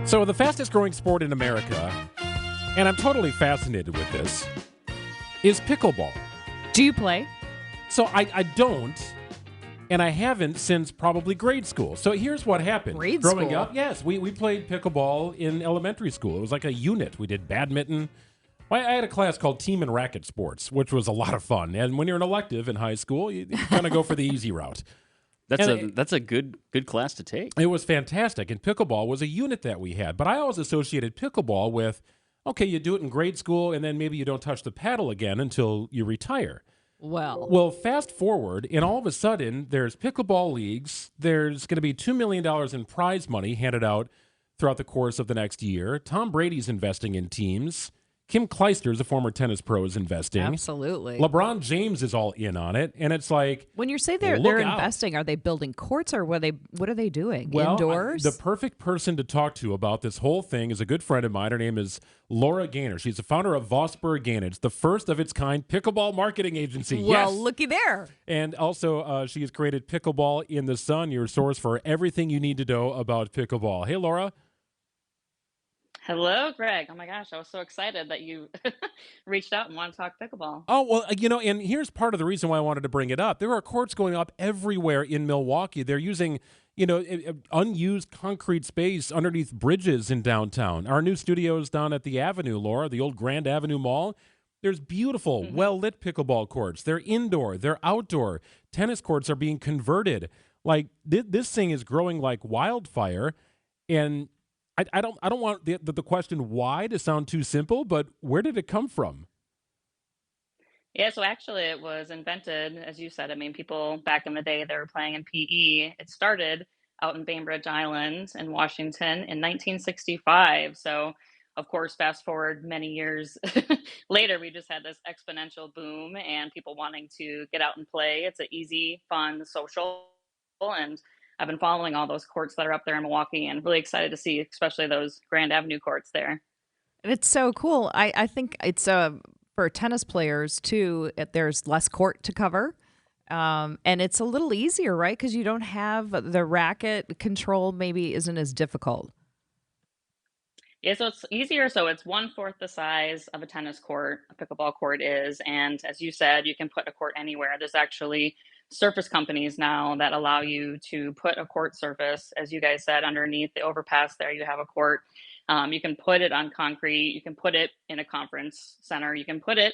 So the fastest growing sport in America, and I'm totally fascinated with this, is pickleball. Do you play? So I don't, and I haven't since probably grade school. So here's what happened. Growing up, yes, we played pickleball in elementary school. It was like a unit. We did badminton. I had a class called Team and Racket Sports, which was a lot of fun. And when you're an elective in high school, you kind of go for the easy route. That's a good class to take. It was fantastic, and pickleball was a unit that we had. But I always associated pickleball with, okay, you do it in grade school, and then maybe you don't touch the paddle again until you retire. Well, fast forward, and all of a sudden, there's pickleball leagues. There's going to be $2 million in prize money handed out throughout the course of the next year. Tom Brady's investing in teams. Kim Clijsters, a former tennis pro, is investing. Absolutely. LeBron James is all in on it, and it's like, when you say they're investing, are they building courts or what are they doing? Indoors? The perfect person to talk to about this whole thing is a good friend of mine. Her name is Laura Gainor. She's the founder of Vossberg Gainor. It's the first of its kind pickleball marketing agency. Well, looky there. And also, she has created Pickleball in the Sun, your source for everything you need to know about pickleball. Hey, Laura. Hello, Greg. Oh my gosh, I was so excited that you reached out and wanted to talk pickleball. Oh, well, and here's part of the reason why I wanted to bring it up. There are courts going up everywhere in Milwaukee. They're using, unused concrete space underneath bridges in downtown. Our new studios down at the Avenue, Laura, the old Grand Avenue Mall. There's beautiful, well-lit pickleball courts. They're indoor. They're outdoor. Tennis courts are being converted. Like, this thing is growing like wildfire, and I don't want the question why to sound too simple, but where did it come from? Yeah, so actually it was invented, as you said. I mean, people back in the day, they were playing in PE. It started out in Bainbridge Island in Washington in 1965. So, of course, fast forward many years later, we just had this exponential boom and people wanting to get out and play. It's an easy, fun, social, and I've been following all those courts that are up there in Milwaukee and really excited to see, especially those Grand Avenue courts there. It's so cool. I think it's for tennis players too. There's less court to cover, and it's a little easier, right? Because you don't have the racket control. Maybe isn't as difficult. Yeah, so it's easier. So it's 1/4 the size of a tennis court, a pickleball court is. And as you said, you can put a court anywhere. There's actually surface companies now that allow you to put a court surface, as you guys said, underneath the overpass there, you have a court. You can put it on concrete. You can put it in a conference center. You can put it,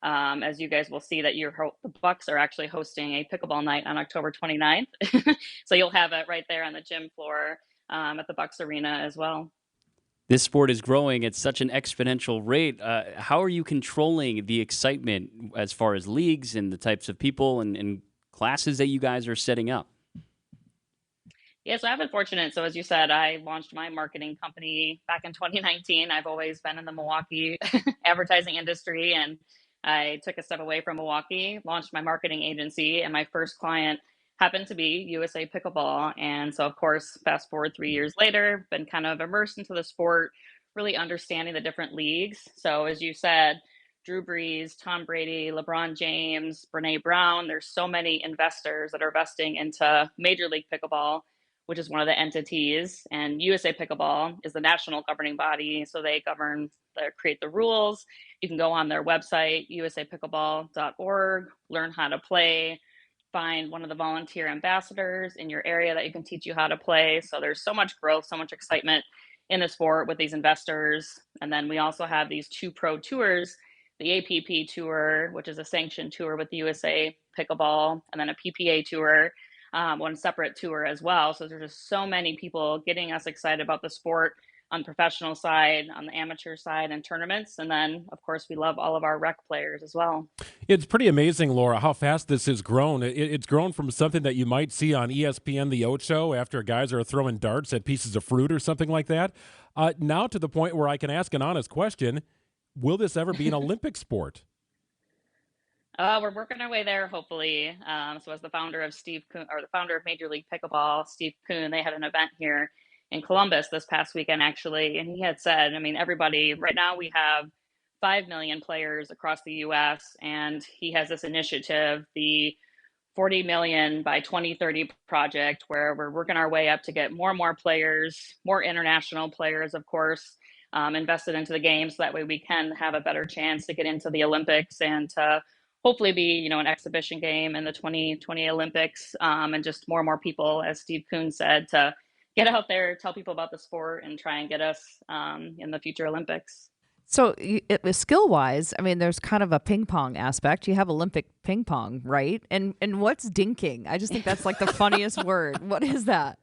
as you guys will see, that the Bucks are actually hosting a pickleball night on October 29th. So you'll have it right there on the gym floor at the Bucks Arena as well. This sport is growing at such an exponential rate. How are you controlling the excitement as far as leagues and the types of people and classes that you guys are setting up? Yeah, so I've been fortunate. So as you said, I launched my marketing company back in 2019. I've always been in the Milwaukee advertising industry, and I took a step away from Milwaukee, launched my marketing agency, and my first client happened to be USA Pickleball. And so, of course, fast forward 3 years later, been kind of immersed into the sport, really understanding the different leagues. So as you said, Drew Brees, Tom Brady, LeBron James, Brene Brown, there's so many investors that are investing into Major League Pickleball, which is one of the entities. And USA Pickleball is the national governing body. So they create the rules. You can go on their website, usapickleball.org, learn how to play, find one of the volunteer ambassadors in your area that you can teach you how to play. So there's so much growth, so much excitement in the sport with these investors. And then we also have these 2 pro tours, the APP tour, which is a sanctioned tour with the USA Pickleball, and then a PPA tour, one separate tour as well. So there's just so many people getting us excited about the sport on the professional side, on the amateur side, and tournaments. And then, of course, we love all of our rec players as well. It's pretty amazing, Laura, how fast this has grown. It's grown from something that you might see on ESPN The Ocho after guys are throwing darts at pieces of fruit or something like that, now to the point where I can ask an honest question. Will this ever be an Olympic sport? We're working our way there, hopefully. So as the founder of Major League Pickleball, Steve Kuhn, they had an event here in Columbus this past weekend, actually. And he had said, I mean, everybody, right now we have 5 million players across the U.S. And he has this initiative, the 40 million by 2030 project where we're working our way up to get more and more players, more international players, of course, invested into the game. So that way we can have a better chance to get into the Olympics and to hopefully be, an exhibition game in the 2020 Olympics. And just more and more people, as Steve Kuhn said, to get out there, tell people about the sport and try and get us in the future Olympics. So it was skill-wise, I mean, there's kind of a ping pong aspect. You have Olympic ping pong, right? And what's dinking? I just think that's like the funniest word. What is that?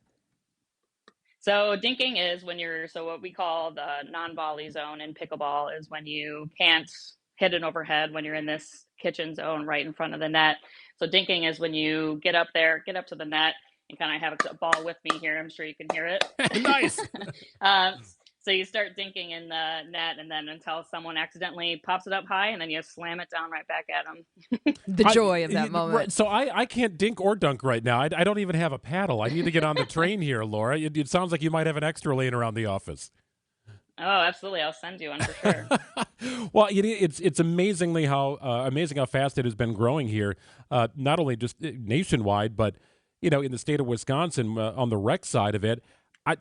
So dinking is when so what we call the non-volley zone in pickleball is when you can't hit an overhead when you're in this kitchen zone right in front of the net. So dinking is when you get up to the net and kind of have a ball with me here. I'm sure you can hear it. Nice. So you start dinking in the net, and then until someone accidentally pops it up high, and then you slam it down right back at them. The joy of that moment. Right, so I can't dink or dunk right now. I don't even have a paddle. I need to get on the train here, Laura. It sounds like you might have an extra laying around the office. Oh, absolutely. I'll send you one for sure. Well, it's amazing how fast it has been growing here, not only just nationwide, but in the state of Wisconsin on the rec side of it.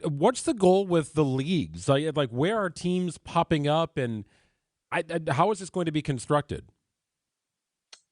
What's the goal with the leagues? Like where are teams popping up, and how is this going to be constructed?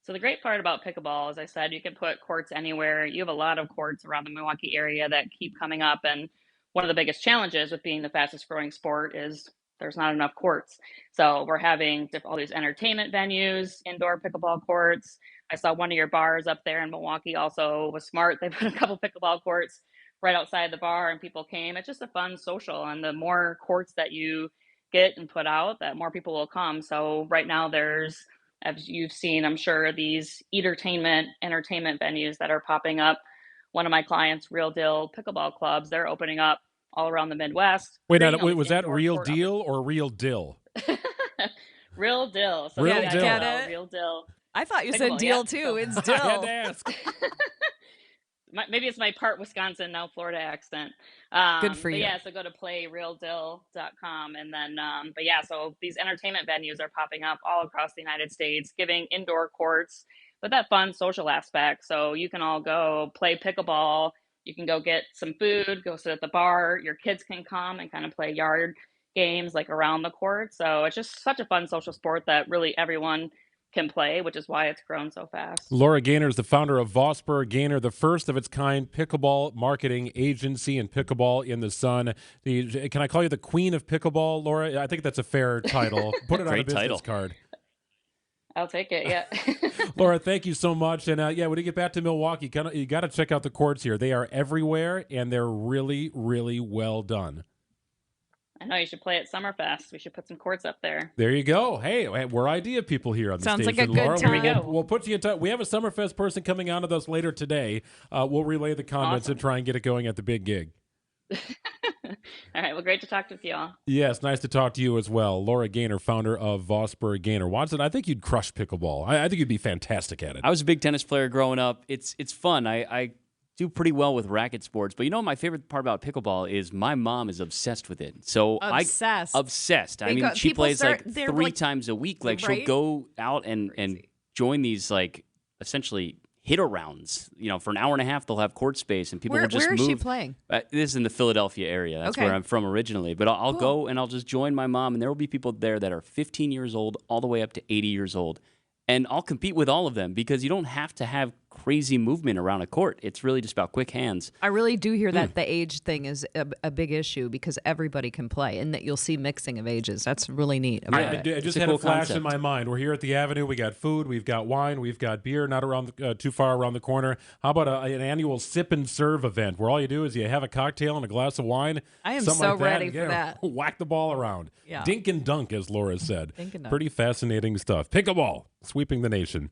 So the great part about pickleball, as I said, you can put courts anywhere. You have a lot of courts around the Milwaukee area that keep coming up, and one of the biggest challenges with being the fastest growing sport is there's not enough courts. So we're having all these entertainment venues, indoor pickleball courts. I saw one of your bars up there in Milwaukee also was smart. They put a couple pickleball courts right outside the bar, and people came. It's just a fun social, and the more courts that you get and put out, that more people will come. So right now there's, as you've seen, I'm sure, these entertainment venues that are popping up. One of my clients, Real Deal Pickleball Clubs, they're opening up all around the Midwest. Wait, was that Real Deal or Real Dill? Real Dill. So Real Dill. Get it? Real Dill. I thought you said deal too. It's dill. I had to ask. Maybe it's my part Wisconsin, now Florida accent. Good for you. Yeah, so go to playrealdill.com. And then, so these entertainment venues are popping up all across the United States, giving indoor courts, but that fun social aspect. So you can all go play pickleball. You can go get some food, go sit at the bar. Your kids can come and kind of play yard games like around the court. So it's just such a fun social sport that really everyone can play, which is why it's grown so fast. Laura Gainor is the founder of Vossberg Gainor, the first of its kind pickleball marketing agency and pickleball in the sun. Can I call you the queen of pickleball, Laura? I think that's a fair title. Put it on a business card. I'll take it, yeah. Laura, thank you so much. And when you get back to Milwaukee, you got to check out the courts here. They are everywhere, and they're really, really well done. I know you should play at Summerfest. We should put some courts up there. There you go. Hey, we're idea people here on the station. Sounds like a Laura. good time. We'll put you in touch. We have a Summerfest person coming on with us later today. We'll relay the comments Awesome. and try and get it going at the big gig. All right. Well, great to talk with you all. Yes, nice to talk to you as well. Laura Gainor, founder of Vossberg Gainor. Watson, I think you'd crush pickleball. I think you'd be fantastic at it. I was a big tennis player growing up. It's fun. I do pretty well with racket sports, but my favorite part about pickleball is my mom is obsessed with it. So obsessed. I mean, she plays like 3 times a week. Like she'll go out and join these like essentially hit-arounds. For an hour and a half, they'll have court space, and people will just move. Where is she playing? This is in the Philadelphia area. That's where I'm from originally. But I'll go and I'll just join my mom, and there will be people there that are 15 years old all the way up to 80 years old. And I'll compete with all of them because you don't have to have crazy movement around a court. It's really just about quick hands. I really do hear that the age thing is a big issue because everybody can play, and that you'll see mixing of ages. That's really neat. I just had a flash in my mind. We're here at the Avenue. We got food. We've got wine. We've got beer. Not around too far around the corner. How about an annual sip and serve event where all you do is you have a cocktail and a glass of wine? I am so like ready for that. Whack the ball around. Yeah. Dink and dunk, as Laura said. Dink and dunk. Pretty fascinating stuff. Pickleball sweeping the nation.